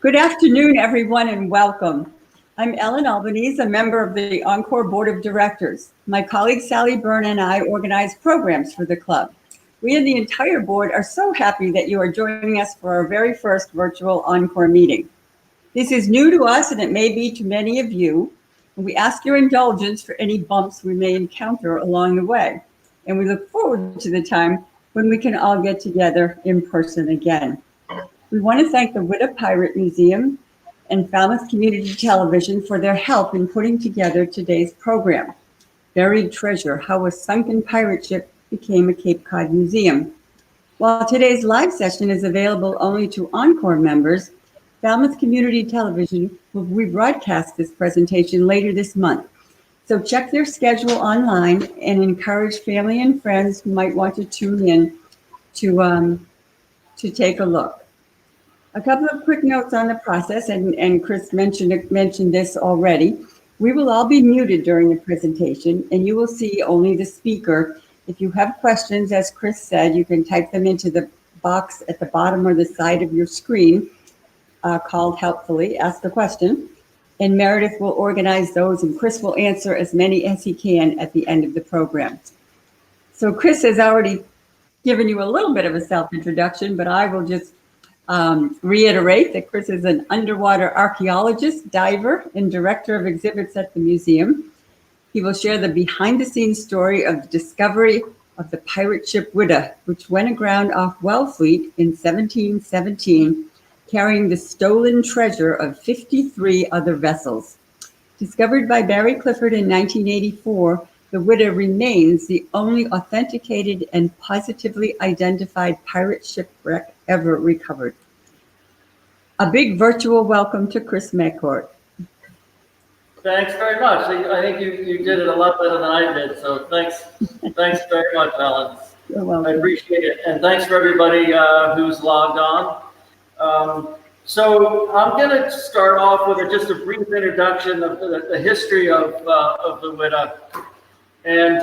Good afternoon, everyone, and welcome. I'm Ellen Albanese, a member of the Encore Board of Directors. My colleague Sally Byrne and I organize programs for the club. We and the entire board are so happy that you are joining us for our very first virtual Encore meeting. This is new to us, and it may be to many of you. We ask your indulgence for any bumps we may encounter along the way. And we look forward to the time when we can all get together in person again. We want to thank the Whydah Pirate Museum and Falmouth Community Television for their help in putting together today's program. Buried Treasure: How a Sunken Pirate Ship Became a Cape Cod Museum. While today's live session is available only to Encore members, Falmouth Community Television will rebroadcast this presentation later this month. So check their schedule online and encourage family and friends who might want to tune in to take a look. A couple of quick notes on the process, and Chris mentioned this already. We will all be muted during the presentation, and you will see only the speaker. If you have questions, as Chris said, you can type them into the box at the bottom or the side of your screen called Helpfully Ask the Question. And Meredith will organize those, and Chris will answer as many as he can at the end of the program. So Chris has already given you a little bit of a self-introduction, but I will just reiterate that Chris is an underwater archaeologist, diver, and director of exhibits at the museum. He will share the behind-the-scenes story of the discovery of the pirate ship Whydah, which went aground off Wellfleet in 1717, carrying the stolen treasure of 53 other vessels. Discovered by Barry Clifford in 1984, the Whydah remains the only authenticated and positively identified pirate shipwreck ever recovered. A big virtual welcome to Chris Macort. Thanks very much. I think you did it a lot better than I did, so thanks very much, Ellen. You're welcome. I appreciate it, and thanks for everybody who's logged on. So I'm going to start off with just a brief introduction of the history of the Whydah. And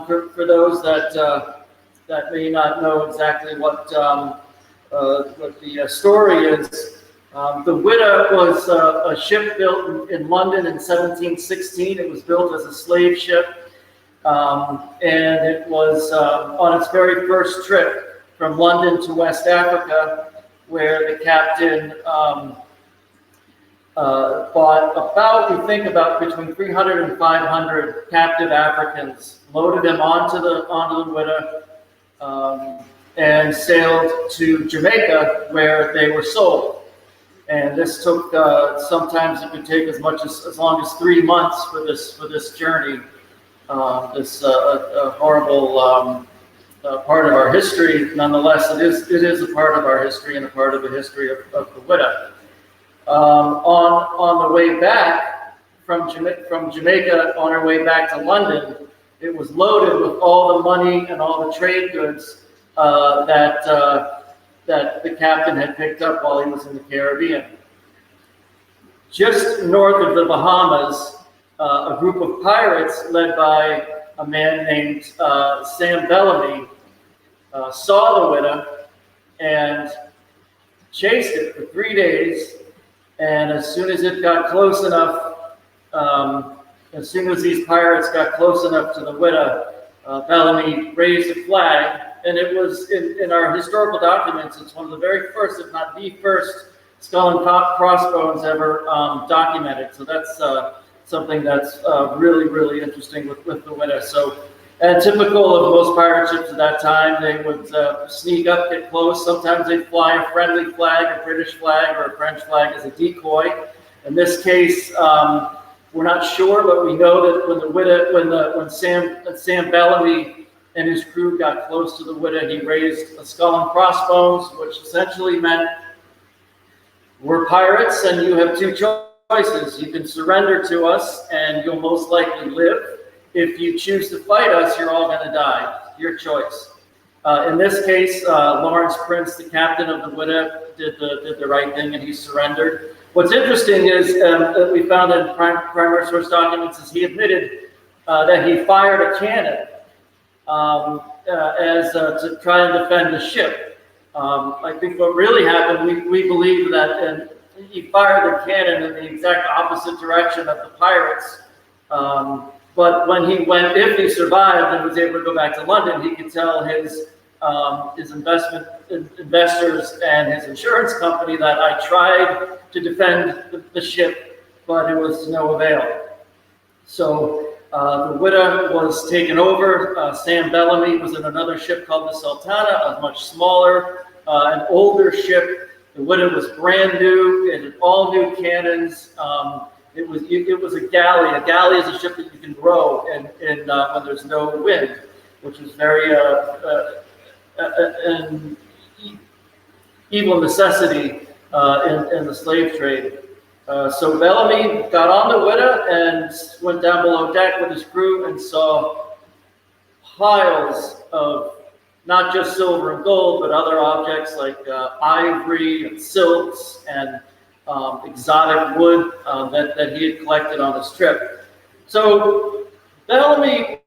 for those that may not know exactly what the story is, the Whydah was a ship built in London in 1716. It was built as a slave ship, and it was on its very first trip from London to West Africa, where the captain bought about between 300 and 500 captive Africans, loaded them onto the Whydah, and sailed to Jamaica, where they were sold. And this took sometimes it could take as long as 3 months for this journey. This horrible part of our history. Nonetheless, it is a part of our history and a part of the history of the Whydah. On the way back from Jamaica, on our way back to London, it was loaded with all the money and all the trade goods that the captain had picked up while he was in the Caribbean. Just north of the Bahamas, a group of pirates led by a man named Sam Bellamy saw the Whydah and chased it for 3 days. And as soon as it got close enough, as soon as these pirates got close enough to the Whydah, Bellamy raised a flag. And it was in our historical documents, it's one of the very first, if not the first, skull and crossbones ever documented. So that's something that's really, really interesting with the Whydah. So, and typical of most pirate ships at that time, they would sneak up, get close. Sometimes they'd fly a friendly flag, a British flag, or a French flag as a decoy. In this case, we're not sure, but we know that when the Whydah, when Sam Bellamy and his crew got close to the Whydah, he raised a skull and crossbones, which essentially meant, we're pirates and you have two choices. You can surrender to us and you'll most likely live. If you choose to fight us, you're all going to die. Your choice. In this case, Lawrence Prince, the captain of the Whydah, did the right thing and he surrendered. What's interesting is that we found in primary source documents is he admitted that he fired a cannon to try and defend the ship. I think what really happened, we believe that he fired the cannon in the exact opposite direction of the pirates. But when he went, if he survived and was able to go back to London, he could tell his investors and his insurance company that I tried to defend the ship, but it was to no avail. So the Whydah was taken over. Sam Bellamy was in another ship called the Sultana, a much smaller, an older ship. The Whydah was brand new. It had all new cannons. It was a galley. A galley is a ship that you can row in when there's no wind, which is very an evil necessity in the slave trade. So Bellamy got on the Whydah and went down below deck with his crew and saw piles of not just silver and gold, but other objects like ivory and silks and exotic wood that he had collected on his trip. So Bellamy,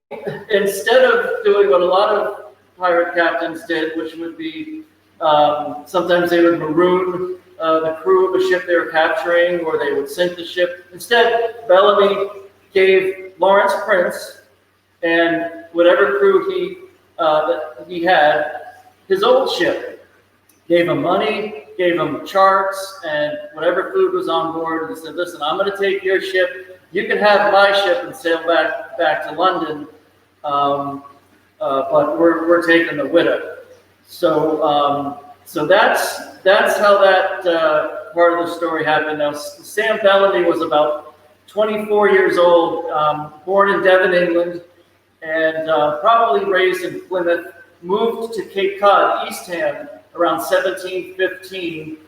instead of doing what a lot of pirate captains did, which would be sometimes they would maroon the crew of a ship they were capturing, or they would sink the ship. Instead, Bellamy gave Lawrence Prince and whatever crew that he had his old ship. Gave him money, gave him charts, and whatever food was on board. And he said, "Listen, I'm going to take your ship. You can have my ship and sail back to London, but we're taking the Whydah." So that's how that part of the story happened. Now, Sam Bellamy was about 24 years old, born in Devon, England, and probably raised in Plymouth, moved to Cape Cod, Eastham, around 1715,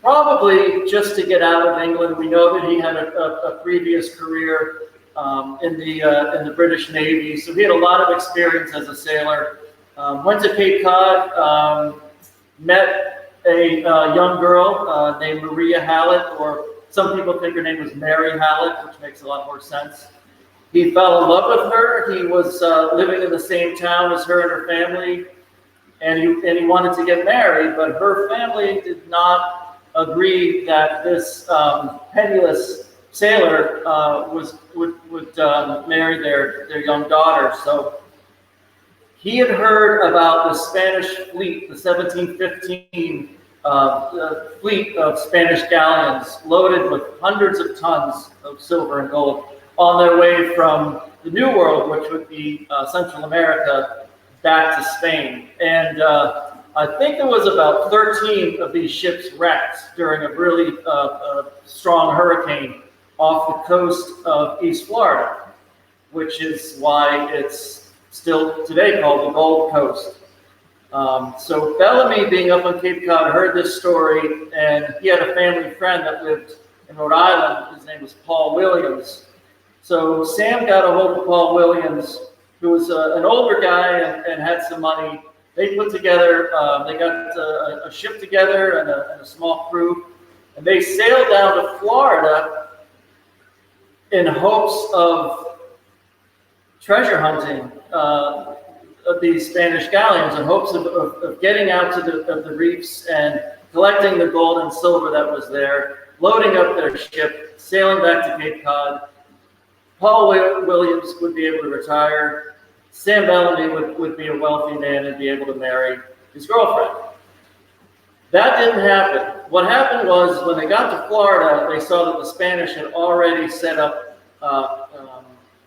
probably just to get out of England. We know that he had a previous career in the British Navy, so he had a lot of experience as a sailor. Went to Cape Cod, met a young girl named Maria Hallett, or some people think her name was Mary Hallett, which makes a lot more sense. He fell in love with her. He was living in the same town as her and her family, and he wanted to get married, but her family did not agree that this penniless sailor would marry their young daughter. So he had heard about the Spanish fleet, the 1715 fleet of Spanish galleons loaded with hundreds of tons of silver and gold on their way from the New World, which would be Central America, back to Spain. And I think there was about 13 of these ships wrecked during a really strong hurricane off the coast of East Florida, which is why it's still today called the Gold Coast. So Bellamy, being up on Cape Cod, heard this story, and he had a family friend that lived in Rhode Island. His name was Paul Williams. So Sam got a hold of Paul Williams, who was an older guy and had some money. They put together, they got a ship together and a small crew, and they sailed down to Florida in hopes of treasure hunting of these Spanish galleons, in hopes of getting out to the reefs and collecting the gold and silver that was there, loading up their ship, sailing back to Cape Cod. Paul Williams would be able to retire. Sam Bellamy would be a wealthy man and be able to marry his girlfriend. That didn't happen. What happened was, when they got to Florida, they saw that the Spanish had already set up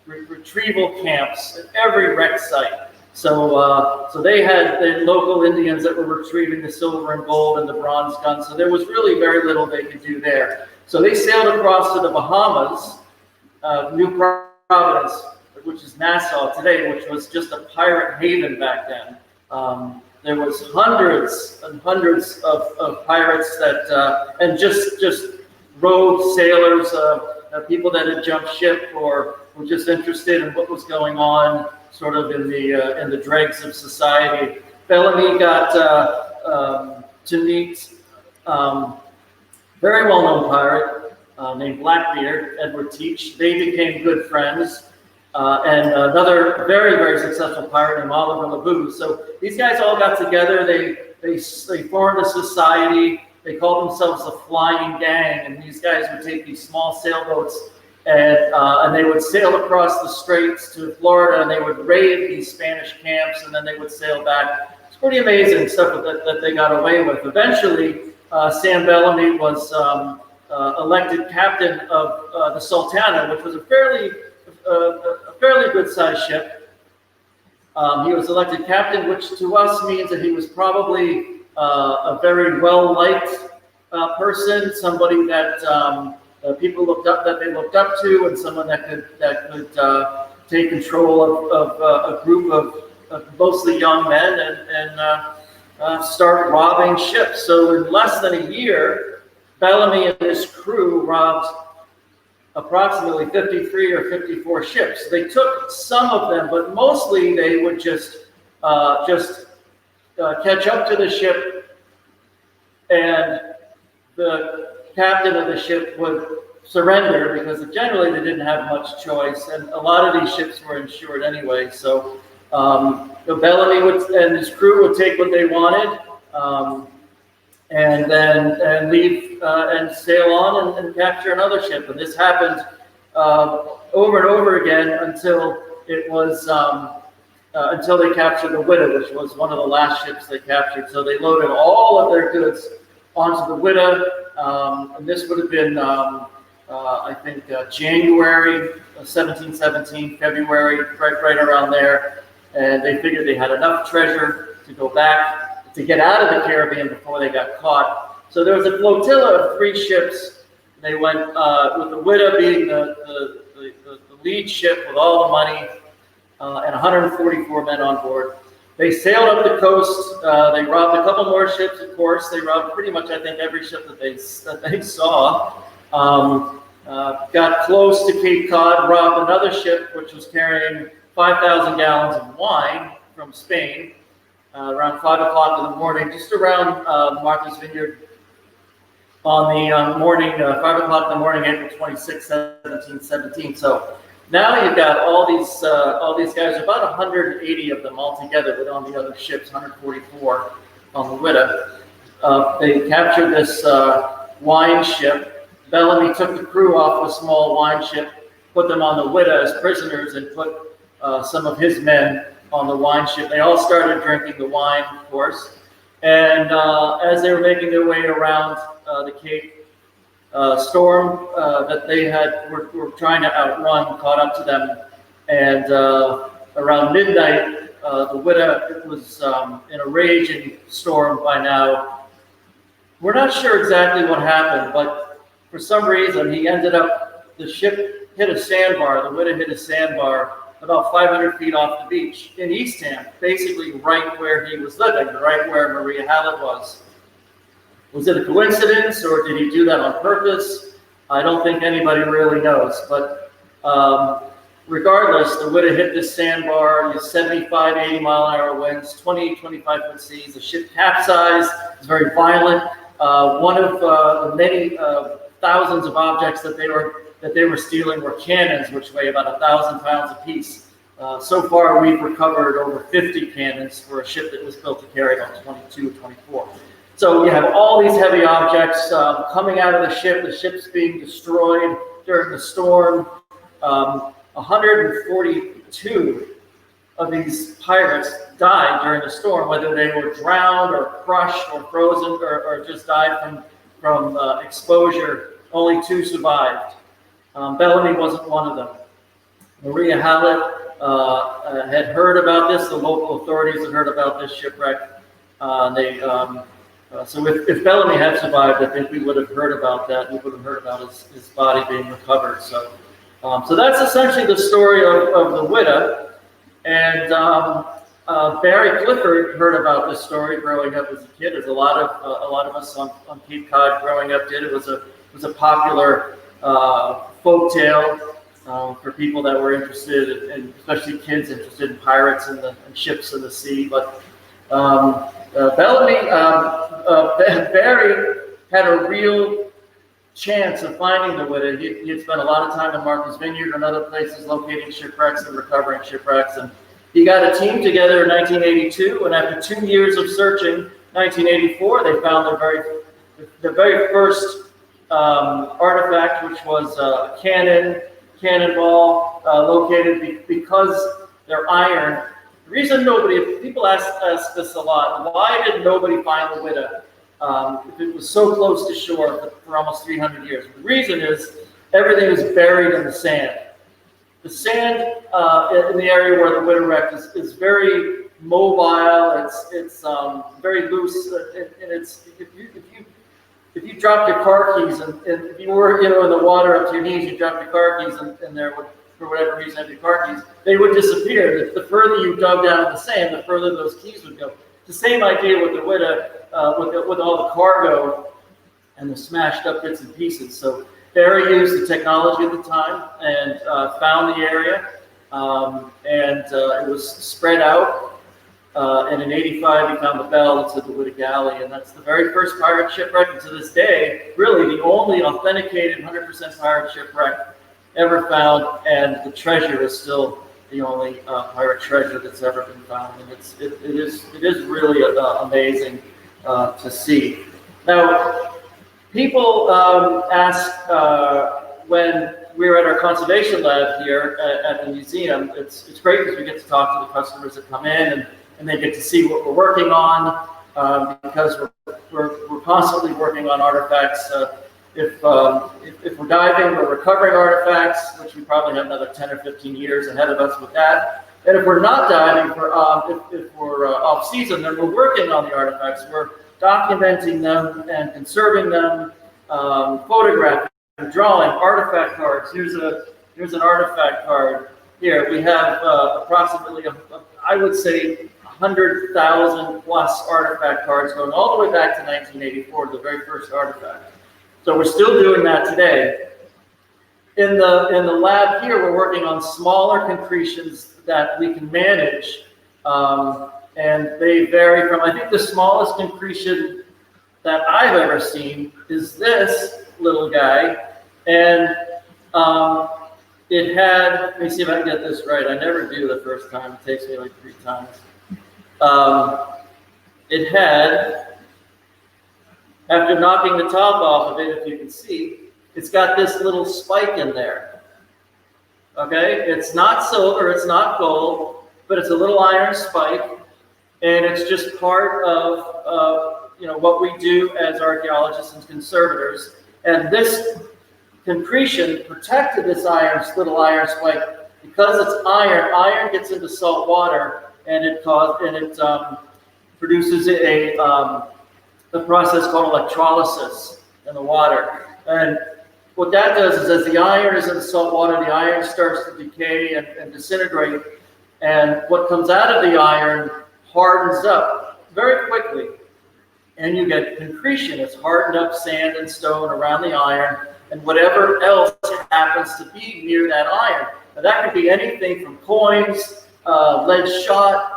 retrieval camps at every wreck site. So they had the local Indians that were retrieving the silver and gold and the bronze guns. So there was really very little they could do there. So they sailed across to the Bahamas, New Providence, which is Nassau today, which was just a pirate haven back then. There was hundreds and hundreds of pirates that, and just rogue sailors, people that had jumped ship or were just interested in what was going on, sort of in the dregs of society. Bellamy got to meet very well-known pirate named Blackbeard, Edward Teach. They became good friends. And another very, very successful pirate named Oliver LeBoux. So these guys all got together. They formed a society. They called themselves the Flying Gang, and these guys would take these small sailboats and they would sail across the straits to Florida, and they would raid these Spanish camps, and then they would sail back. It's pretty amazing stuff that they got away with. Eventually, Sam Bellamy was elected captain of the Sultana, which was a fairly good-sized ship. He was elected captain, which to us means that he was probably a very well-liked person, somebody that people looked up to, and someone that could take control of a group of mostly young men and start robbing ships. So in less than a year, Bellamy and his crew robbed approximately 53 or 54 ships. They took some of them, but mostly they would just catch up to the ship, and the captain of the ship would surrender because generally they didn't have much choice, and a lot of these ships were insured anyway. So Bellamy and his crew would take what they wanted, and then leave and sail on and capture another ship. And this happened over and over again until it was until they captured the Whydah, which was one of the last ships they captured. So they loaded all of their goods onto the Whydah, and this would have been I think January 1717, February, right around there. And they figured they had enough treasure to go back, to get out of the Caribbean before they got caught. So there was a flotilla of 3 ships. They went with the Whydah being the lead ship with all the money and 144 men on board. They sailed up the coast. They robbed a couple more ships, of course. They robbed pretty much, I think, every ship that they saw. Got close to Cape Cod, robbed another ship which was carrying 5,000 gallons of wine from Spain around 5 o'clock in the morning, just around Martha's Vineyard on the morning, 5 o'clock in the morning, April 26, 1717. So now you've got all these guys, about 180 of them altogether, but on the other ships, 144 on the Whydah. They captured this wine ship. Bellamy took the crew off a small wine ship, put them on the Whydah as prisoners, and put some of his men on the wine ship. They all started drinking the wine, of course. And as they were making their way around the Cape, storm that they were trying to outrun caught up to them. And around midnight, the Whydah was in a raging storm by now. We're not sure exactly what happened, but for some reason, the ship hit a sandbar. The Whydah hit a sandbar about 500 feet off the beach in Eastham, basically right where he was living, right where Maria Hallett was. Was it a coincidence, or did he do that on purpose? I don't think anybody really knows. But regardless, the Whydah hit this sandbar, 75, 80 mile an hour winds, 20, 25 foot seas. The ship capsized. It was very violent. One of the many thousands of objects that they were stealing were cannons, which weigh about 1,000 pounds apiece. So far, we've recovered over 50 cannons for a ship that was built to carry about 22 or 24. So you have all these heavy objects coming out of the ship's being destroyed during the storm. 142 of these pirates died during the storm, whether they were drowned or crushed or frozen or just died from exposure. Only 2 survived. Bellamy wasn't one of them. Maria Hallett had heard about this. The local authorities had heard about this shipwreck. So if Bellamy had survived, I think we would have heard about that. We would have heard about his body being recovered. So that's essentially the story of the Whydah. And Barry Clifford heard about this story growing up as a kid, as a lot of us on Cape Cod growing up did. It was a popular folk tale for people that were interested, and especially kids interested in pirates and ships in the sea. But Barry had a real chance of finding the Whydah. He had spent a lot of time in Martha's Vineyard and other places locating shipwrecks and recovering shipwrecks. And he got a team together in 1982, and after 2 years of searching, 1984, they found their very the very first artifact, which was a cannonball located because they're iron. The reason people ask this a lot, why did nobody find the Whydah if it was so close to shore for almost 300 years? The reason is everything is buried in the sand. The sand in the area where the Whydah wrecked is very mobile. It's very loose, and it's if you dropped your car keys and if you were in the water up to your knees, you dropped your car keys and there would, for whatever reason, have your car keys, they would disappear. The further you dug down in the sand, the further those keys would go. It's the same idea with the Whydah, with all the cargo and the smashed up bits and pieces. So Barry used the technology at the time and found the area, and it was spread out. And in '85, he found the bell that said the Whydah Galley, and that's the very first pirate shipwreck. And to this day, really the only authenticated 100% pirate shipwreck ever found, and the treasure is still the only pirate treasure that's ever been found. And it is really amazing to see. Now, people ask when we're at our conservation lab here at the museum. It's great because we get to talk to the customers that come in, and they get to see what we're working on, because we're constantly working on artifacts. If we're diving, we're recovering artifacts, which we probably have another 10 or 15 years ahead of us with that. And if we're not diving, if we're off season, then we're working on the artifacts. We're documenting them and conserving them, photographing, drawing artifact cards. Here's an artifact card. Here we have approximately, I would say, 100,000 plus artifact cards going all the way back to 1984, the very first artifact. So we're still doing that today. In the lab here, we're working on smaller concretions that we can manage, and they vary from, I think the smallest concretion that I've ever seen is this little guy, and it had, let me see if I can get this right. I never do the first time. It takes me like 3 times. It had, after knocking the top off of it, if you can see, it's got this little spike in there. Okay, it's not silver, it's not gold, but it's a little iron spike, and it's just part of what we do as archaeologists and conservators. And this concretion protected this little iron spike because it's iron. Iron gets into salt water, and it produces a process called electrolysis in the water. And what that does is, as the iron is in the salt water, the iron starts to decay and disintegrate, and what comes out of the iron hardens up very quickly, and you get concretion. It's hardened up sand and stone around the iron, and whatever else happens to be near that iron. Now, that could be anything from coins, lead shot.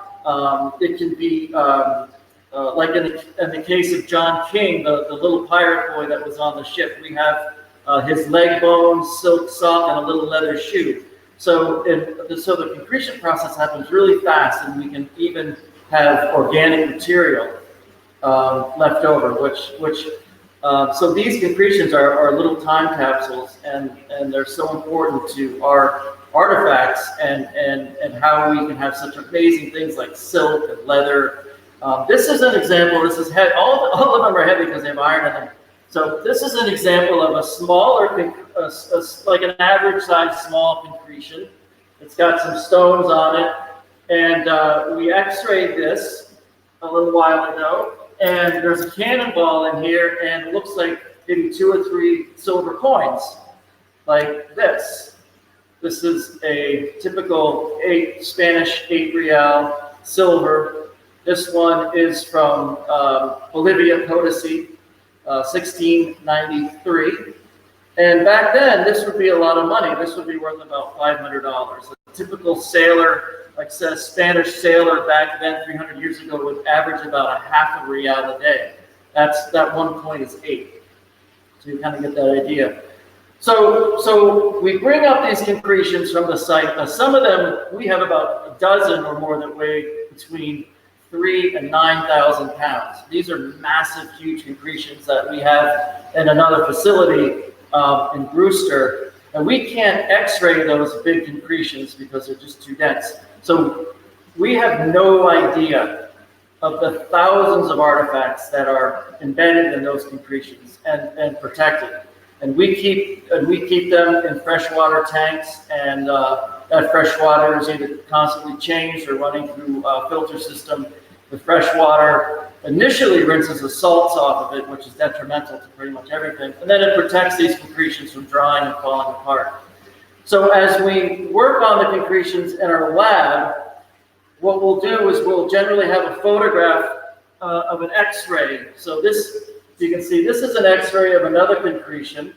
It can be like in the case of John King, the little pirate boy that was on the ship. We have his leg bones, silk sock, and a little leather shoe. So the concretion process happens really fast, and we can even have organic material left over, so these concretions are little time capsules, and they're so important to our artifacts and how we can have such amazing things like silk and leather. This is an example. This is heavy. All of them are heavy because they have iron in them. So this is an example of a smaller, like an average size small concretion. It's got some stones on it, and we x-rayed this a little while ago. And there's a cannonball in here, and it looks like maybe 2 or 3 silver coins, like this. This is a typical Spanish 8 real silver. This one is from Bolivia, Potosi, 1693. And back then, this would be a lot of money. This would be worth about $500. A typical sailor, like a Spanish sailor back then, 300 years ago, would average about ½ real a day. That 1 coin is 8. So you kind of get that idea. So we bring up these concretions from the site. Now, some of them, we have about a dozen or more that weigh between 3,000 and 9,000 pounds. These are massive, huge concretions that we have in another facility in Brewster, and we can't X-ray those big concretions because they're just too dense. So we have no idea of the thousands of artifacts that are embedded in those concretions and protected. And we keep them in freshwater tanks, and that fresh water is either constantly changed or running through a filter system. The fresh water initially rinses the salts off of it, which is detrimental to pretty much everything, and then it protects these concretions from drying and falling apart. So as we work on the concretions in our lab, what we'll do is we'll generally have a photograph of an X-ray. So this, you can see, this is an X-ray of another concretion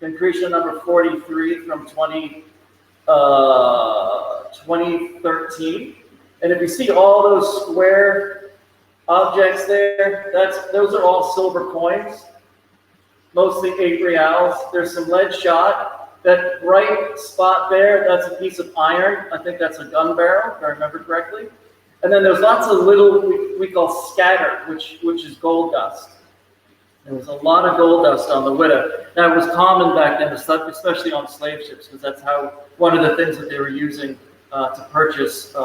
number 43 from 2013. And if you see all those square objects there, those are all silver coins, mostly 8 reals. There's some lead shot. That bright spot there, that's a piece of iron. I think that's a gun barrel, if I remember correctly. And then there's lots of little, we call scatter, which is gold dust. There was a lot of gold dust on the Whydah. That was common back then, especially on slave ships, because that's one of the things that they were using to purchase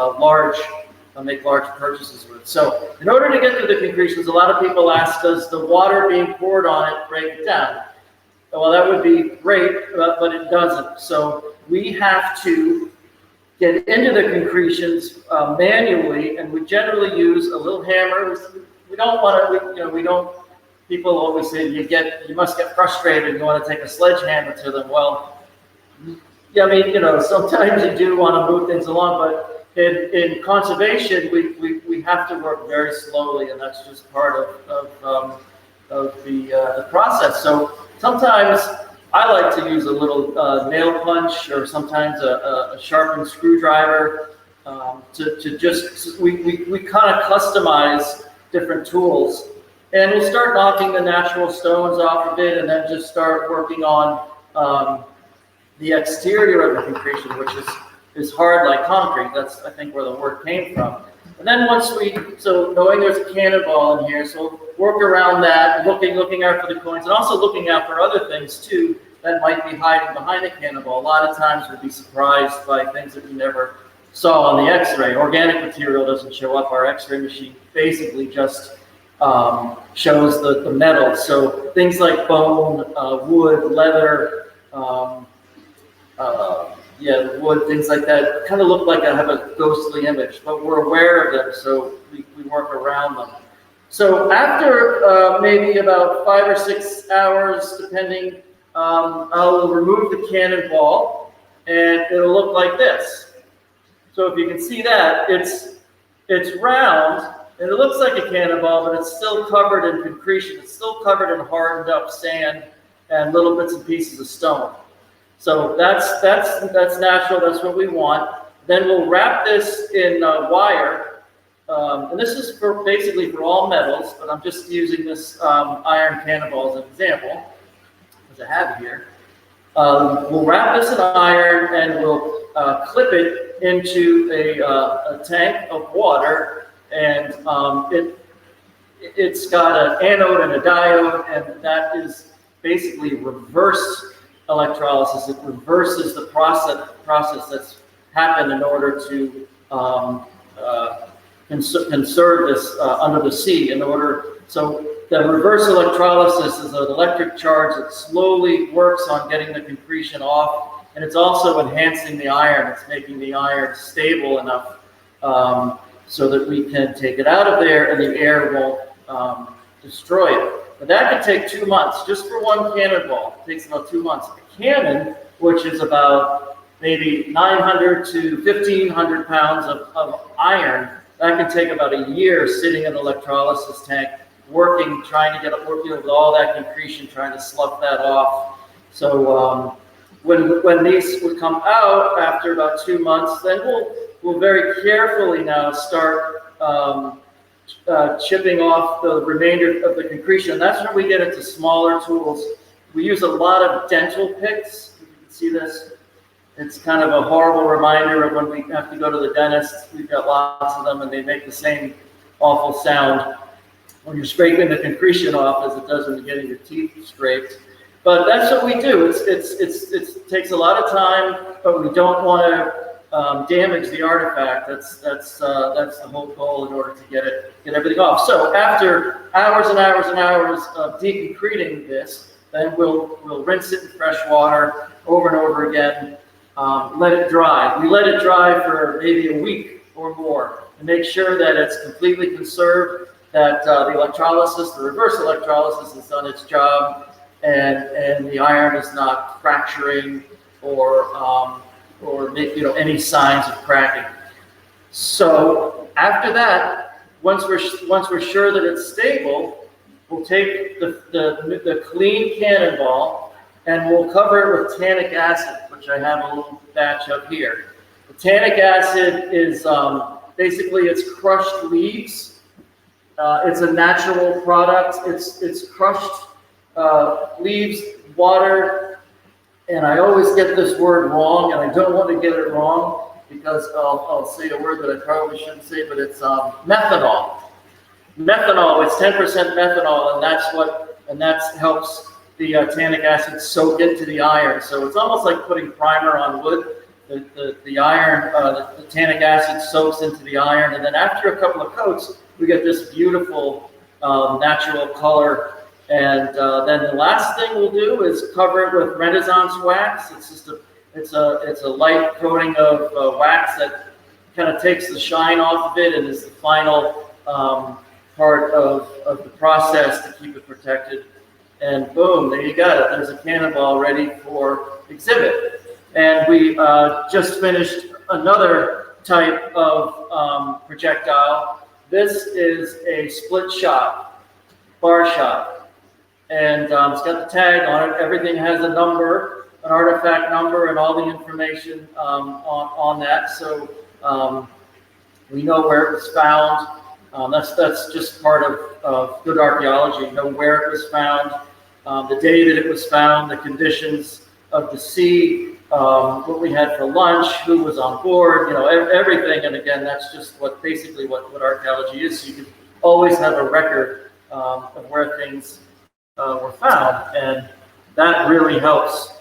make large purchases with. So in order to get through the concretions, a lot of people ask, does the water being poured on it break it down? Well, that would be great, but it doesn't. So we have to get into the concretions manually, and we generally use a little hammer. We don't want to, we don't. People always say you must get frustrated and you want to take a sledgehammer to them. Well, yeah, I mean, sometimes you do want to move things along, but in conservation, we have to work very slowly, and that's just part of the process. So sometimes I like to use a little nail punch, or sometimes a sharpened screwdriver to just, we kind of customize different tools. And we'll start knocking the natural stones off of it, and then just start working on the exterior of the concretion, which is hard like concrete. That's, I think, where the word came from. And then so knowing there's a cannonball in here, so work around that, looking out for the coins, and also looking out for other things too that might be hiding behind the cannonball. A lot of times we'll be surprised by things that we never saw on the X-ray. Organic material doesn't show up. Our X-ray machine basically just shows the metal. So things like bone, wood, leather, wood, things like that kind of look like I have a ghostly image, but we're aware of them, so we work around them. So after maybe about 5 or 6 hours, depending, I'll remove the cannonball, and it'll look like this. So if you can see that, it's round, and it looks like a cannonball, but it's still covered in concretion. It's still covered in hardened up sand and little bits and pieces of stone. So that's natural. That's what we want. Then we'll wrap this in wire, and this is basically for all metals, but I'm just using this iron cannonball as an example, as I have it here. We'll wrap this in iron, and we'll clip it into a tank of water. And it's got an anode and a diode, and that is basically reverse electrolysis. It reverses the process that's happened in order to conserve this under the sea. So the reverse electrolysis is an electric charge that slowly works on getting the concretion off, and it's also enhancing the iron. It's making the iron stable enough so that we can take it out of there and the air won't destroy it. But that could take 2 months, just for one cannonball. It takes about 2 months. A cannon, which is about maybe 900 to 1,500 pounds of iron, that can take about a year sitting in an electrolysis tank, trying to get it working with all that concretion, trying to slough that off. So when these would come out after about 2 months, then we'll very carefully now start chipping off the remainder of the concretion. That's where we get into smaller tools. We use a lot of dental picks. You can see this. It's kind of a horrible reminder of when we have to go to the dentist. We've got lots of them, and they make the same awful sound when you're scraping the concretion off, as it does when you're getting your teeth scraped. But that's what we do. It takes a lot of time, but we don't want to damage the artifact. That's the whole goal in order to get everything off. So after hours and hours and hours of deconcreting this, then we'll rinse it in fresh water over and over again. Let it dry. We let it dry for maybe a week or more to make sure that it's completely conserved, that the electrolysis, the reverse electrolysis, has done its job, and the iron is not fracturing or any signs of cracking. So after that, once we're sure that it's stable, we'll take the clean cannonball and we'll cover it with tannic acid, which I have a little batch of here. The tannic acid is basically it's crushed leaves. It's a natural product. It's crushed leaves, water, and I always get this word wrong, and I don't want to get it wrong because I'll say a word that I probably shouldn't say, but it's methanol. Methanol, it's 10% methanol, and that helps the tannic acid soak into the iron. So it's almost like putting primer on wood. The iron, the tannic acid soaks into the iron, and then after a couple of coats, we get this beautiful natural color. And then the last thing we'll do is cover it with Renaissance wax. It's just it's a light coating of wax that kind of takes the shine off of it and is the final part of the process to keep it protected. And boom, there you got it. There's a cannonball ready for exhibit. And we just finished another type of projectile. This is a split shot, bar shot. And it's got the tag on it. Everything has a number, an artifact number, and all the information on that. So we know where it was found. That's just part of good archaeology. You know where it was found, the day that it was found, the conditions of the sea, what we had for lunch, who was on board, everything. And again, that's just basically what archaeology is. So you can always have a record of where things were found, and that really helps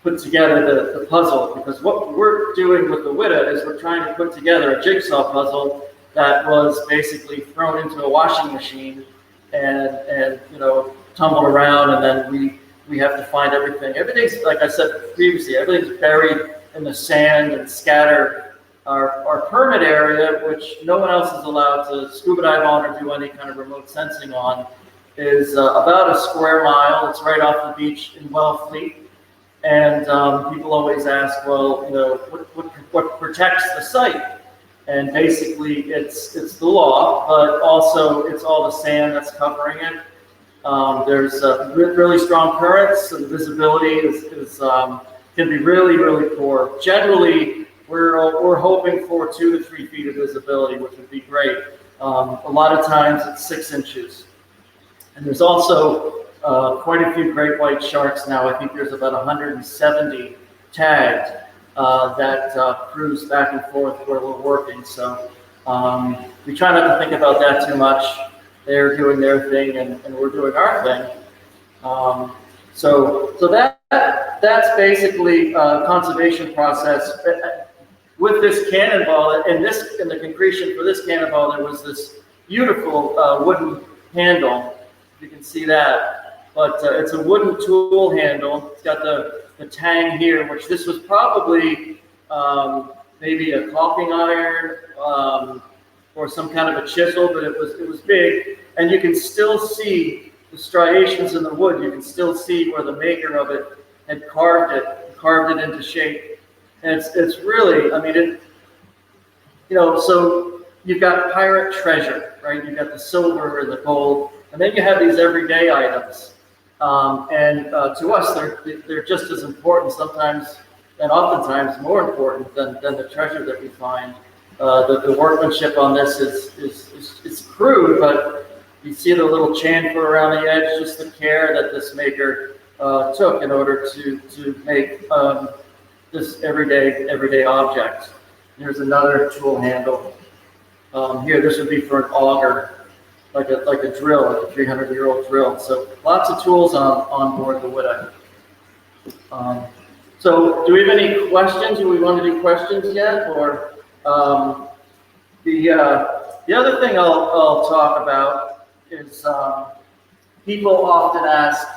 put together the puzzle, because what we're doing with the Whydah is we're trying to put together a jigsaw puzzle that was basically thrown into a washing machine and tumbled around, and then we have to find everything. Everything's, like I said previously, everything's buried in the sand and scattered. Our permit area, which no one else is allowed to scuba dive on or do any kind of remote sensing on, is about a square mile. It's right off the beach in Wellfleet. And people always ask, well, what protects the site? And basically, it's the law, but also it's all the sand that's covering it. There's really strong currents, and visibility can be really, really poor. Generally, we're hoping for 2 to 3 feet of visibility, which would be great. A lot of times it's 6 inches. And there's also quite a few great white sharks now. I think there's about 170 tagged that cruise back and forth where we're working. So we try not to think about that too much. They're doing their thing, and we're doing our thing. So that's basically a conservation process. With this cannonball, in the concretion for this cannonball, there was this beautiful wooden handle. You can see that, but it's a wooden tool handle. It's got the tang here, which this was probably maybe a caulking iron or some kind of a chisel, but it was big, and you can still see the striations in the wood. You can still see where the maker of it had carved it into shape. And it's really, so you've got pirate treasure, right? You've got the silver and the gold, and then you have these everyday items. To us, they're just as important sometimes, and oftentimes more important than the treasure that we find. The workmanship on this is crude, but you see the little chamfer around the edge, just the care that this maker took in order to make this everyday object. Here's another tool handle. Here, this would be for an auger, like a drill, like a 300-year-old drill. So lots of tools on board the Whydah. So do we have any questions? Do we want to do questions yet? Or the other thing I'll talk about is people often ask,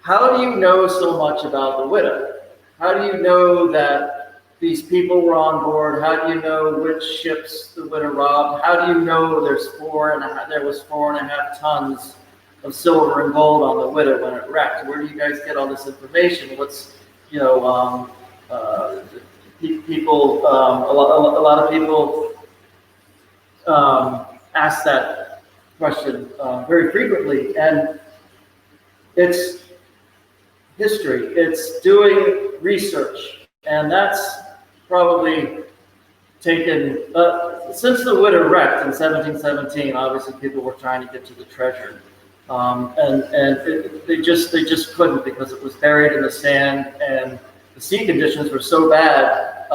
how do you know so much about the Whydah? How do you know that these people were on board? How do you know which ships the Whydah robbed? How do you know there was 4.5 tons of silver and gold on the Whydah when it wrecked? Where do you guys get all this information? What's, people, a lot of people ask that question very frequently, and it's history. It's doing research, and that's probably taken since the Whydah wrecked in 1717. Obviously, people were trying to get to the treasure, they just couldn't, because it was buried in the sand, and the sea conditions were so bad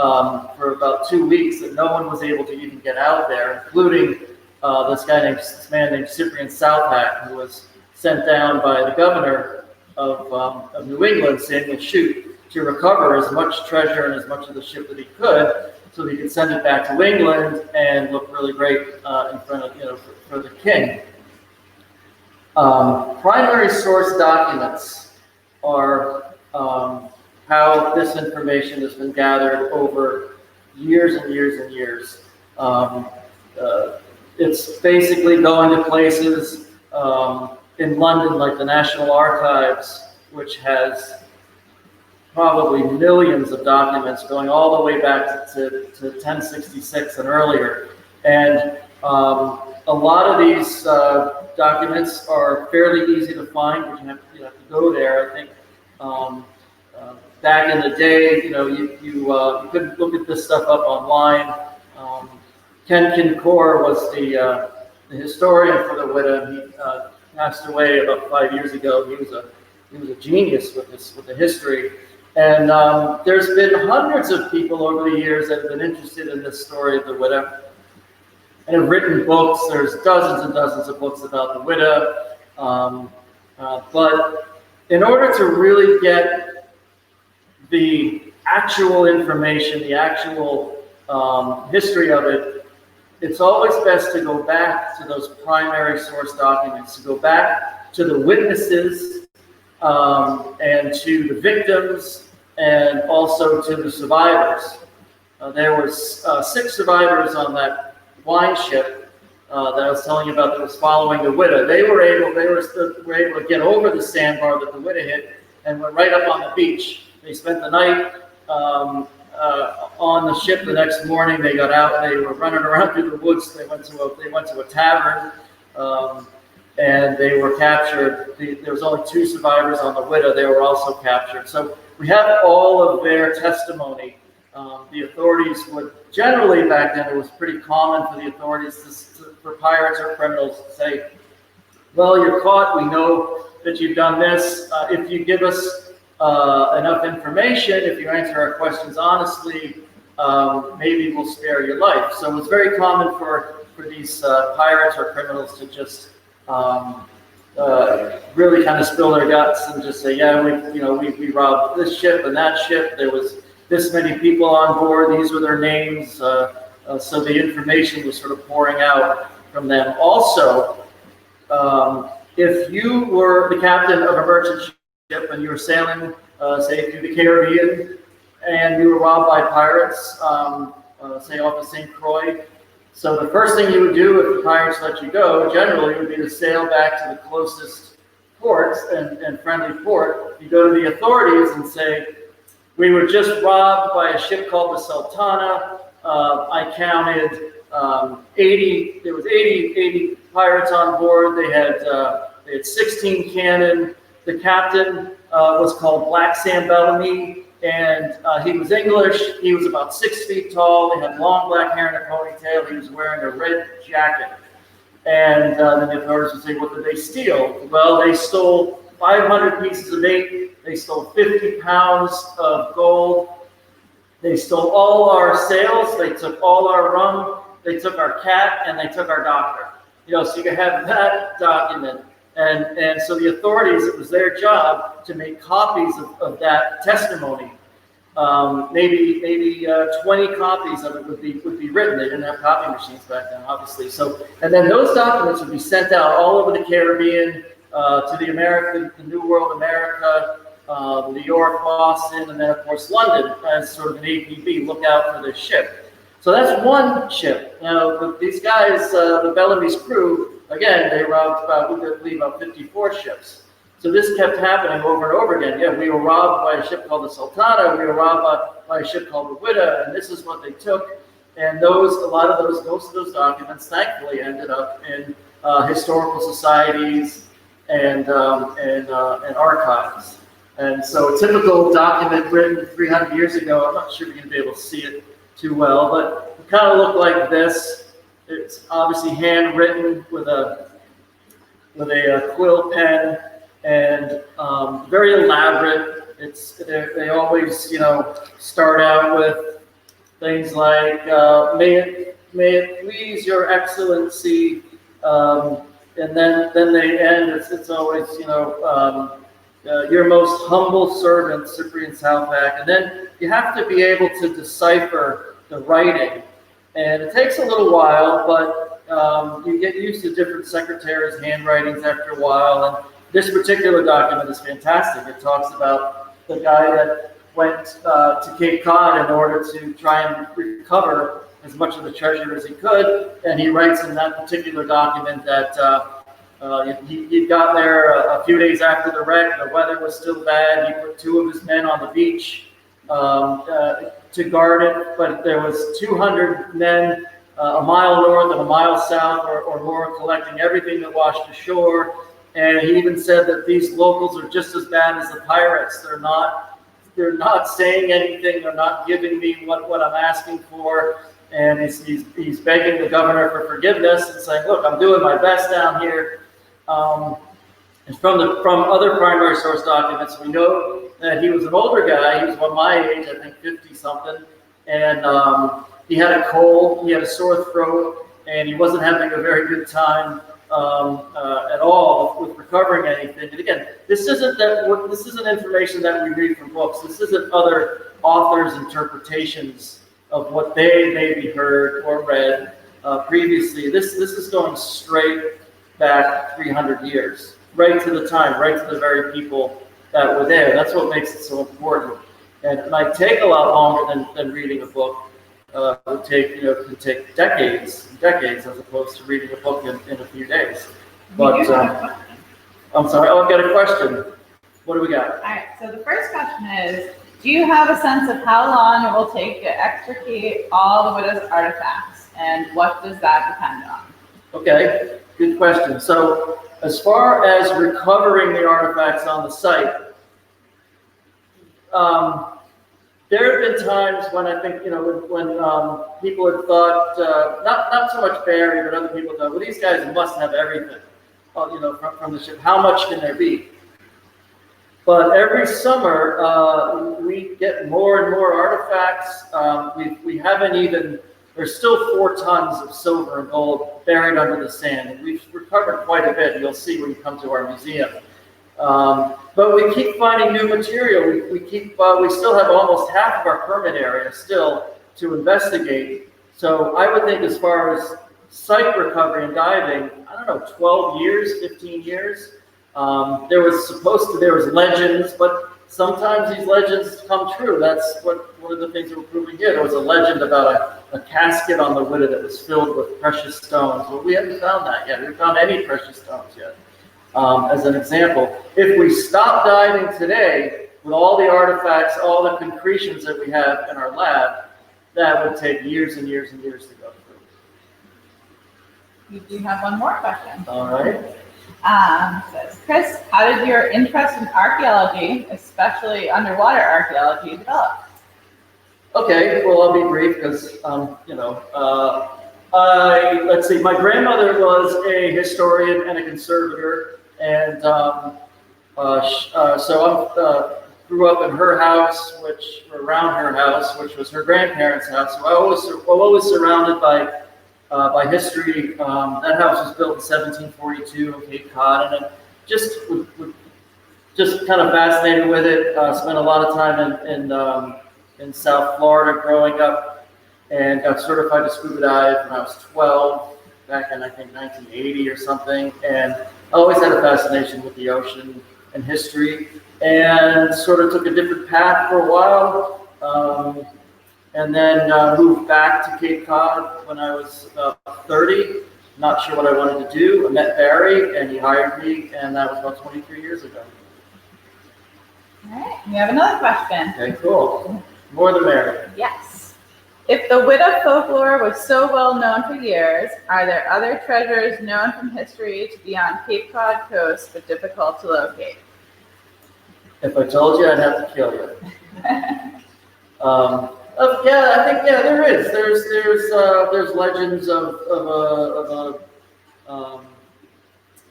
for about 2 weeks that no one was able to even get out there, including this man named Cyprian Southhack, who was sent down by the governor of New England, Samuel Shute, to recover as much treasure and as much of the ship that he could, so that he could send it back to England and look really great in front of, for the king. Primary source documents are how this information has been gathered over years and years and years. It's basically going to places in London, like the National Archives, which has probably millions of documents going all the way back to 1066 and earlier. And a lot of these documents are fairly easy to find, but you have to go there. I think back in the day, you couldn't look at this stuff up online. Ken Macort was the historian for the Whydah. He passed away about 5 years ago. He was a genius with the history. And there's been hundreds of people over the years that have been interested in this story of the Whydah and have written books. There's dozens and dozens of books about the Whydah. But in order to really get the actual information, the actual history of it, it's always best to go back to those primary source documents, to go back to the witnesses and to the victims, and also to the survivors. There was 6 survivors on that wine ship that I was telling you about that was following the Whydah. They were able to get over the sandbar that the Whydah hit and went right up on the beach. They spent the night on the ship. The next morning they got out. They were running around through the woods. They went to a tavern, and they were captured. There was only 2 survivors on the Whydah. They were also captured. So we have all of their testimony. The authorities would generally, back then, it was pretty common for the authorities for pirates or criminals to say, well, you're caught. We know that you've done this. If you give us enough information, if you answer our questions honestly, maybe we'll spare your life. So it's very common for these pirates or criminals to just really kind of spill their guts and just say, yeah, we robbed this ship and that ship. There was this many people on board. These were their names. So the information was sort of pouring out from them. Also, if you were the captain of a merchant ship and you were sailing, say, through the Caribbean, and you were robbed by pirates, say off of St. Croix. So the first thing you would do if the pirates let you go, generally, would be to sail back to the closest port and friendly port. You go to the authorities and say, we were just robbed by a ship called the Sultana. I counted 80. There was 80 pirates on board. They had 16 cannon. The captain was called Black Sam Bellamy, and he was English. He was about 6 feet tall. He had long black hair and a ponytail. He was wearing a red jacket. And then the authorities would say, what did they steal? Well, they stole 500 pieces of eight. They stole 50 pounds of gold. They stole all our sails. They took all our rum. they took our cat, and they took our doctor. So you can have that document. And so the authorities, it was their job to make copies of that testimony. Maybe 20 copies of it would be written. They didn't have copy machines back then, obviously. So, and then those documents would be sent out all over the Caribbean, to the New World America, New York, Boston, and then of course London as sort of an APB. Look out for this ship. So that's one ship. These guys, the Bellamy's crew, again, they robbed about 54 ships. So this kept happening over and over again. Yeah, we were robbed by a ship called the Sultana. We were robbed by a ship called the Whydah, and this is what they took. And most of those documents, thankfully, ended up in historical societies and archives. And so a typical document written 300 years ago, I'm not sure you're going to be able to see it too well, but it kind of looked like this. It's obviously handwritten with a quill pen, and very elaborate. They always start out with things like may it please your excellency, and then they end. It's always your most humble servant, Cyprian Southpack, and then you have to be able to decipher the writing. And it takes a little while, but you get used to different secretaries' handwritings after a while. And this particular document is fantastic. It talks about the guy that went to Cape Cod in order to try and recover as much of the treasure as he could. And he writes in that particular document that he got there a few days after the wreck. The weather was still bad. He put 2 of his men on the beach to guard it, but there was 200 men a mile north and a mile south or more collecting everything that washed ashore. And he even said that these locals are just as bad as the pirates. They're not saying anything. They're not giving me what I'm asking for. And he's begging the governor for forgiveness and saying, look, I'm doing my best down here. And from other primary source documents, we know that he was an older guy. He was about my age, I think 50-something. And he had a cold, he had a sore throat, and he wasn't having a very good time at all with recovering anything. And again, this isn't information that we read from books. This isn't other authors' interpretations of what they maybe heard or read previously. This is going straight back 300 years, right to the time, right to the very people that were there. That's what makes it so important. And it might take a lot longer than reading a book. It could take decades as opposed to reading a book in a few days. But I'm sorry, I've got a question. What do we got? All right, so the first question is, do you have a sense of how long it will take to extricate all the Whydah's artifacts, and what does that depend on? Okay, good question. So as far as recovering the artifacts on the site, there have been times when I think, when people had thought, not so much Barry, but other people thought, well, these guys must have everything, from the ship. How much can there be? But every summer, we get more and more artifacts. We haven't even, there's still 4 tons of silver and gold buried under the sand. And we've recovered quite a bit. You'll see when you come to our museum. But we keep finding new material. We still have almost half of our permit area still to investigate. So I would think as far as site recovery and diving, I don't know, 12 years, 15 years. There was legends, but sometimes these legends come true. That's one of the things that we're proving here. There was a legend about a casket on the Whydah that was filled with precious stones. Well, we haven't found that yet. We haven't found any precious stones yet. As an example, if we stop diving today with all the artifacts, all the concretions that we have in our lab, that would take years and years and years to go through. You do have one more question. All right. Says, Chris, how did your interest in archaeology, especially underwater archaeology, develop? Okay, well, I'll be brief because, let's see, my grandmother was a historian and a conservator, and so I grew up in her house, around her house, which was her grandparents' house. So I was always surrounded by by history. That house was built in 1742 in Cape Cod, and I just kind of fascinated with it. Spent a lot of time in South Florida growing up, and got certified to scuba dive when I was 12, back in I think 1980 or something. And I always had a fascination with the ocean and history, and sort of took a different path for a while. And then moved back to Cape Cod when I was about 30. Not sure what I wanted to do. I met Barry, and he hired me, and that was about 23 years ago. All right, we have another question. Okay, cool. More the merrier. Yes. If the Whydah folklore was so well known for years, are there other treasures known from history to be on Cape Cod coast but difficult to locate? If I told you, I'd have to kill you. Yeah, I think there is. There's legends of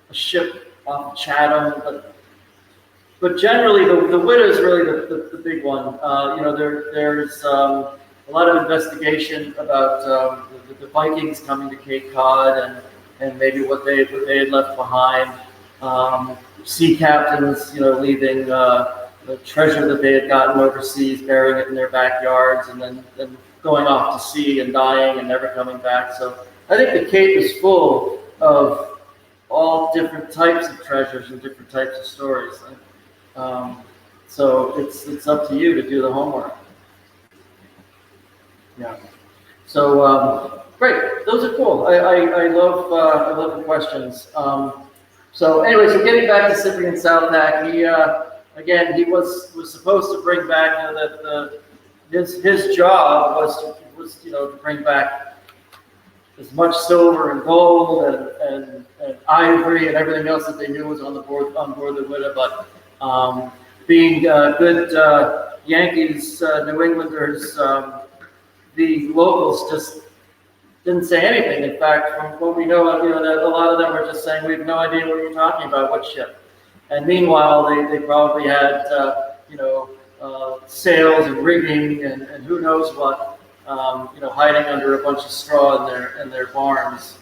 a ship off Chatham, but generally the Whydah is really the big one. There's a lot of investigation about the Vikings coming to Cape Cod and maybe what they had left behind. Sea captains, leaving the treasure that they had gotten overseas, burying it in their backyards, and then going off to sea and dying and never coming back. So I think the Cape is full of all different types of treasures and different types of stories. So it's up to you to do the homework. Yeah. So great. Those are cool. I love the questions. So anyway, so getting back to Cyprian Southpack, he was supposed to bring back his job was to bring back as much silver and gold and ivory and everything else that they knew was on board the Whydah, but being good Yankees, New Englanders, the locals just didn't say anything. In fact, from what we know, that a lot of them were just saying, "We have no idea what you're talking about. What ship?" And meanwhile, they probably had sails and rigging and who knows what, hiding under a bunch of straw in their barns.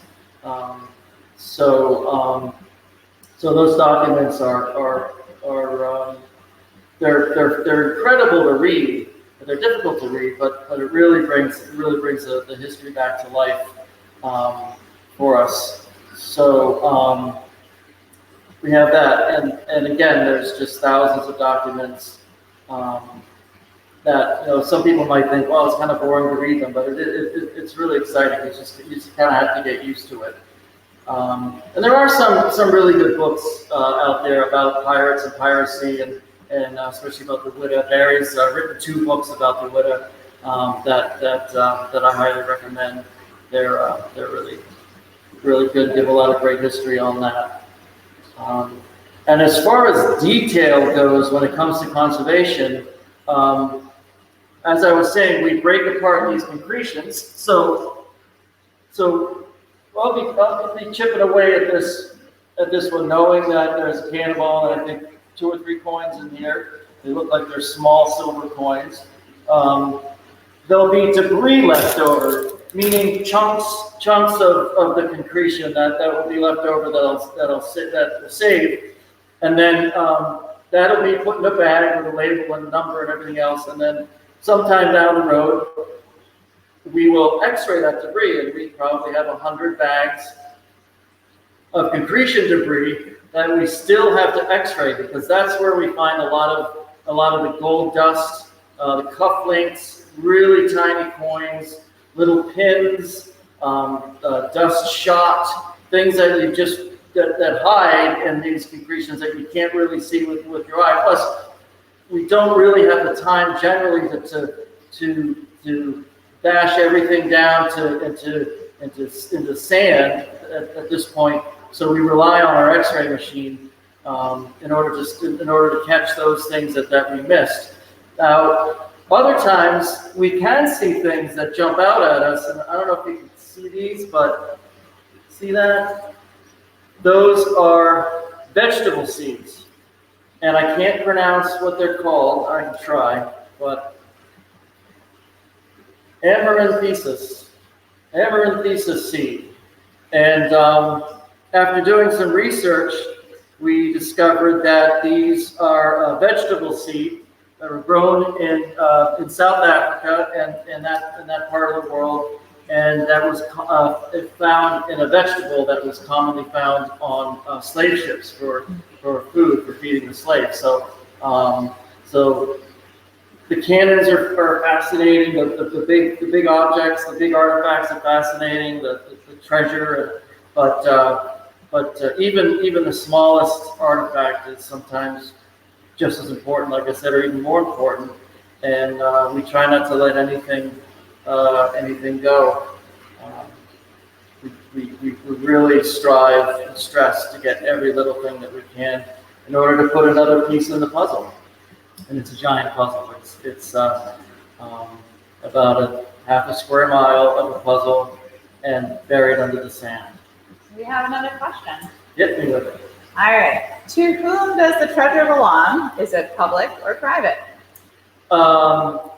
So those documents are they're incredible to read. They're difficult to read, but it really brings the history back to life for us. So we have that, and again, there's just thousands of documents that some people might think, well, it's kind of boring to read them, but it's really exciting. You just kind of have to get used to it. And there are some really good books out there about pirates and piracy, and especially about the Whydah. Barry's written 2 books about the Whydah that I highly recommend. They're really good. Give a lot of great history on that. And as far as detail goes, when it comes to conservation, as I was saying, we break apart these concretions. So I'll be chipping away at this one, knowing that there's a cannonball and I think 2 or 3 coins in here. They look like they're small silver coins. There'll be debris left over, meaning chunks of the concretion that will be left over that will save, and then that'll be put in a bag with a label and number and everything else, and then sometime down the road we will X-ray that debris, and we probably have 100 bags of concretion debris that we still have to X-ray, because that's where we find a lot of the gold dust, the cufflinks, really tiny coins, little pins, dust shot, things that you just that hide in these concretions that you can't really see with your eye. Plus, we don't really have the time generally to dash everything down into sand at this point. So we rely on our X-ray machine in order to catch those things that we missed. Now, other times we can see things that jump out at us, and I don't know if you can see these, but see that? Those are vegetable seeds, and I can't pronounce what they're called. I can try, but amaranthus. amaranthus seed. And after doing some research, we discovered that these are vegetable seed that were grown in South Africa and in that part of the world, and that was found in a vegetable that was commonly found on slave ships for food, for feeding the slaves. So the cannons are fascinating. The big objects, the big artifacts are fascinating. The treasure, but even the smallest artifact is sometimes just as important, like I said, or even more important. And we try not to let anything go. We really strive and stress to get every little thing that we can in order to put another piece in the puzzle. And it's a giant puzzle. It's about a half a square mile of a puzzle and buried under the sand. We have another question. Hit me with it. All right. To whom does the treasure belong? Is it public or private? Well,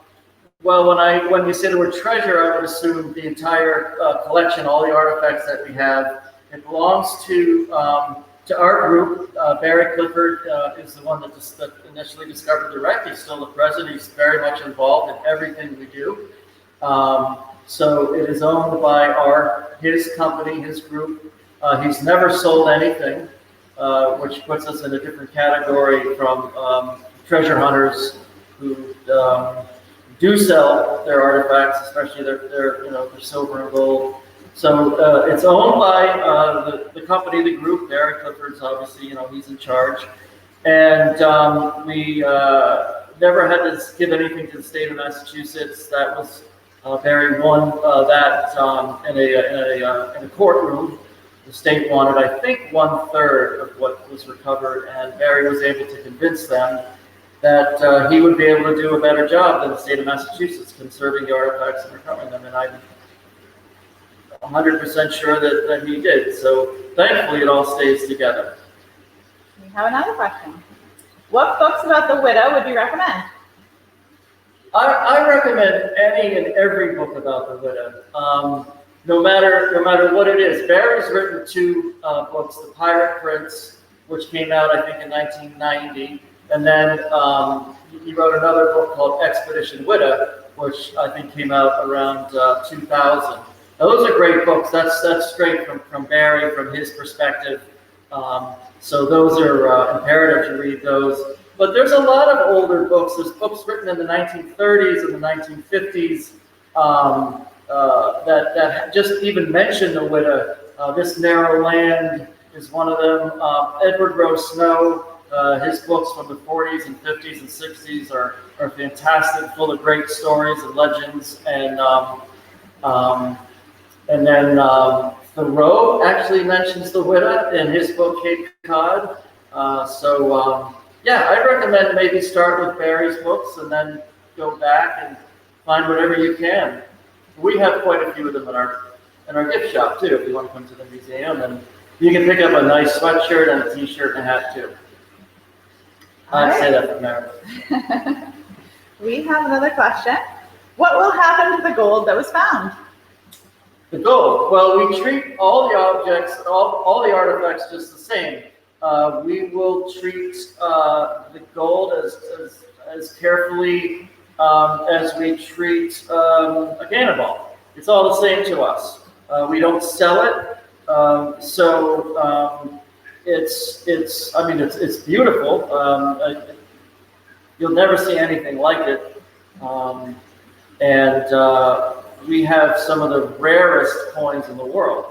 when you say the word treasure, I would assume the entire collection, all the artifacts that we have. It belongs to our group. Barry Clifford is the one that initially discovered the wreck. He's still the president. He's very much involved in everything we do. So it is owned by his company, his group. He's never sold anything, which puts us in a different category from treasure hunters who do sell their artifacts, especially their silver and gold. So it's owned by the company, the group. Barry Clifford's obviously, he's in charge, and we never had to give anything to the state of Massachusetts. That was Barry won that in a courtroom. The state wanted, I think, 1/3 of what was recovered, and Barry was able to convince them that he would be able to do a better job than the state of Massachusetts conserving the artifacts and recovering them. And I'm 100% sure that he did. So thankfully, it all stays together. We have another question. What books about the Whydah would you recommend? I recommend any and every book about the Whydah. No matter what it is. Barry's written 2 books, The Pirate Prince, which came out, I think, in 1990. And then he wrote another book called Expedition Whydah, which I think came out around 2000. Now, those are great books. That's straight from Barry, from his perspective. So those are imperative to read those. But there's a lot of older books. There's books written in the 1930s and the 1950s that just even mention the Whydah. This Narrow Land is one of them. Edward Rowe Snow. His books from the 40s and 50s and 60s are fantastic, full of great stories and legends. And then Thoreau actually mentions the Whydah in his book Cape Cod. Yeah, I'd recommend maybe start with Barry's books and then go back and find whatever you can. We have quite a few of them in our gift shop too. If you want to come to the museum, and you can pick up a nice sweatshirt and a T-shirt and a hat too. I'd say that from there. We have another question. What will happen to the gold that was found? The gold. Well, we treat all the objects, all the artifacts just the same. We will treat the gold as carefully as we treat a cannonball. It's all the same to us. We don't sell it, so it's beautiful. You'll never see anything like it, and we have some of the rarest coins in the world.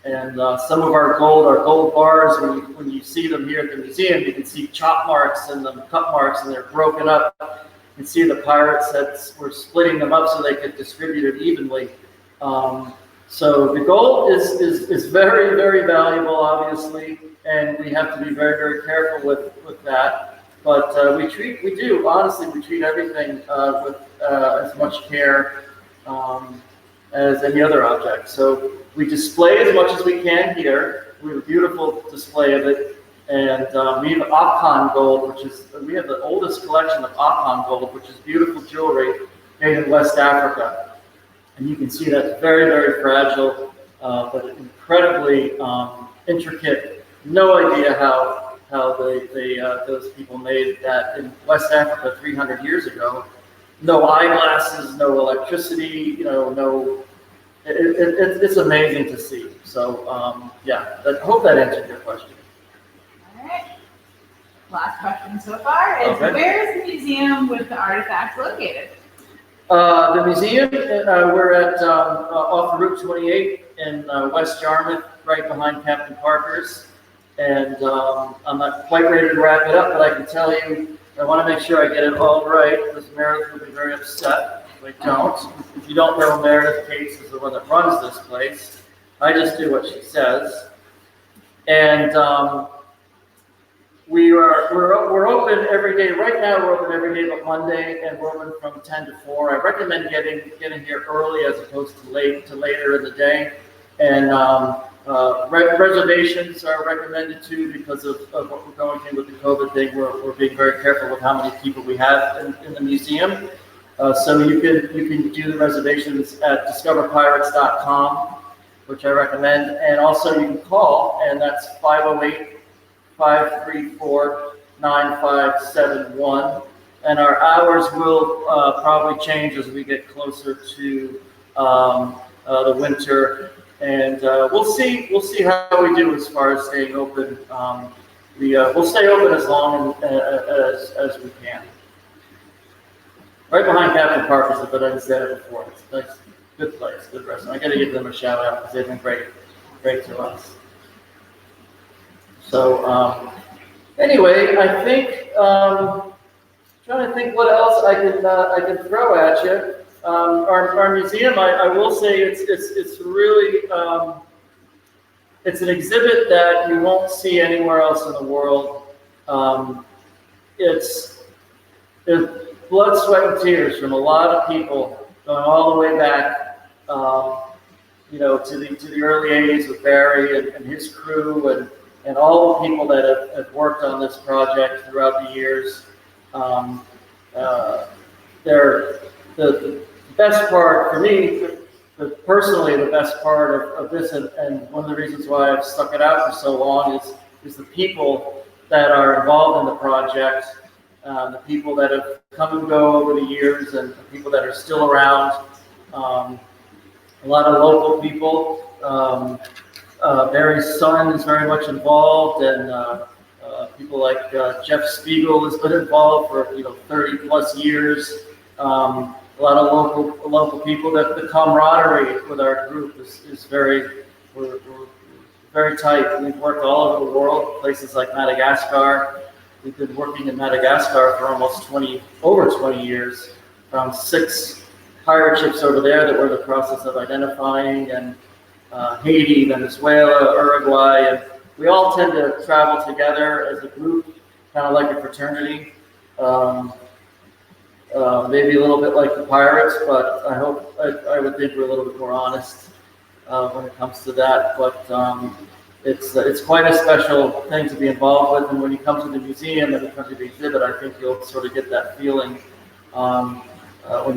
And some of our gold bars, when you see them here at the museum, you can see chop marks and them, cut marks, and they're broken up. You can see the pirates that were splitting them up so they could distribute it evenly. So the gold is very, very valuable, obviously, and we have to be very, very careful with that. But we treat everything with as much care as any other object. So we display as much as we can here. We have a beautiful display of it. And we have Opcon gold, we have the oldest collection of Opcon gold, which is beautiful jewelry made in West Africa. And you can see that's very, very fragile, but incredibly intricate. No idea how those people made that in West Africa 300 years ago. No eyeglasses, no electricity, no. It's amazing to see. So yeah, I hope that answered your question. All right. Last question so far is, Okay. Where is the museum with the artifacts located? The museum, we're at off Route 28 in West Yarmouth, right behind Captain Parker's. And I'm not quite ready to wrap it up, but I can tell you, I want to make sure I get it all right, because Meredith will be very upset if I don't. If you don't know, Meredith Cates is the one that runs this place. I just do what she says. And we're open every day. Right now, we're open every day but Monday, and we're open from 10 to 4. I recommend getting here early as opposed to later in the day. And reservations are recommended too, because of what we're going through with the COVID thing. We're being very careful with how many people we have in the museum. So you can do the reservations at discoverpirates.com, which I recommend. And also you can call, and that's 508-534-9571. And our hours will probably change as we get closer to the winter. And we'll see how we do as far as staying open. We'll stay open as long as we can. Right behind Captain Parker's, but I said it before. It's a nice, good place, good restaurant. I got to give them a shout out because they've been great to us. So anyway, I think trying to think what else I can throw at you. Our museum, I will say, it's really it's an exhibit that you won't see anywhere else in the world. It's blood, sweat, and tears from a lot of people going all the way back, to the early '80s with Barry and his crew and all the people that have worked on this project throughout the years. The best part for me, personally, the best part of this, and one of the reasons why I've stuck it out for so long is the people that are involved in the project, the people that have come and go over the years, and the people that are still around. A lot of local people. Barry's son is very much involved, and people like Jeff Spiegel has been involved for 30 plus years. A lot of local people. The camaraderie with our group is we're very tight. We've worked all over the world, places like Madagascar. We've been working in Madagascar for over 20 years. Found 6 pirate ships over there that we're in the process of identifying, and Haiti, Venezuela, Uruguay, and we all tend to travel together as a group, kind of like a fraternity. Maybe a little bit like the pirates, but I would think we're a little bit more honest when it comes to that. But it's quite a special thing to be involved with, and when you come to the museum and you come to the exhibit, I think you'll sort of get that feeling when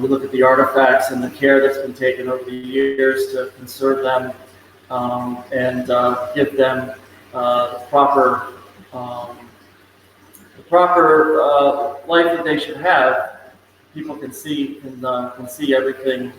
you look at the artifacts and the care that's been taken over the years to conserve them and give them the proper life that they should have. People can see everything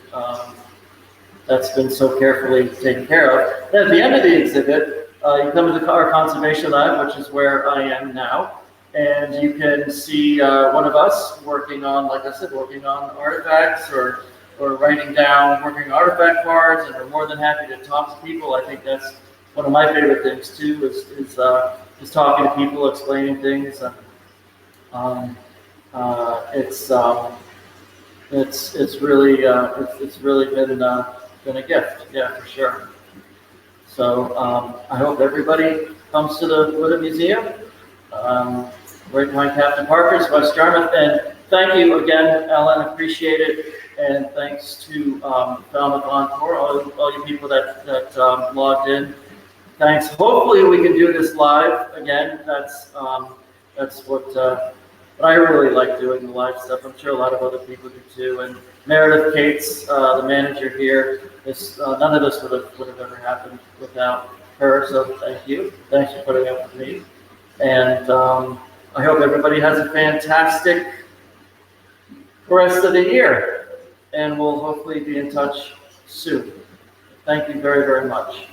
that's been so carefully taken care of. Then at the end of the exhibit, you come to our conservation lab, which is where I am now, and you can see one of us working on, like I said, working on artifacts or writing down working artifact cards, and we're more than happy to talk to people. I think that's one of my favorite things too, is talking to people, explaining things. It's really been a gift, yeah, for sure. So I hope everybody comes to the Whydah Museum, right behind Captain Parker's, West Yarmouth. And thank you again, Ellen, appreciate it. And thanks to Falmouth Encore, all you people that logged in. Thanks. Hopefully we can do this live again. That's what But I really like doing the live stuff. I'm sure a lot of other people do too. And Meredith Cates, the manager here, none of this would have ever happened without her. So thank you. Thanks for putting up with me. And I hope everybody has a fantastic rest of the year. And we'll hopefully be in touch soon. Thank you very, very much.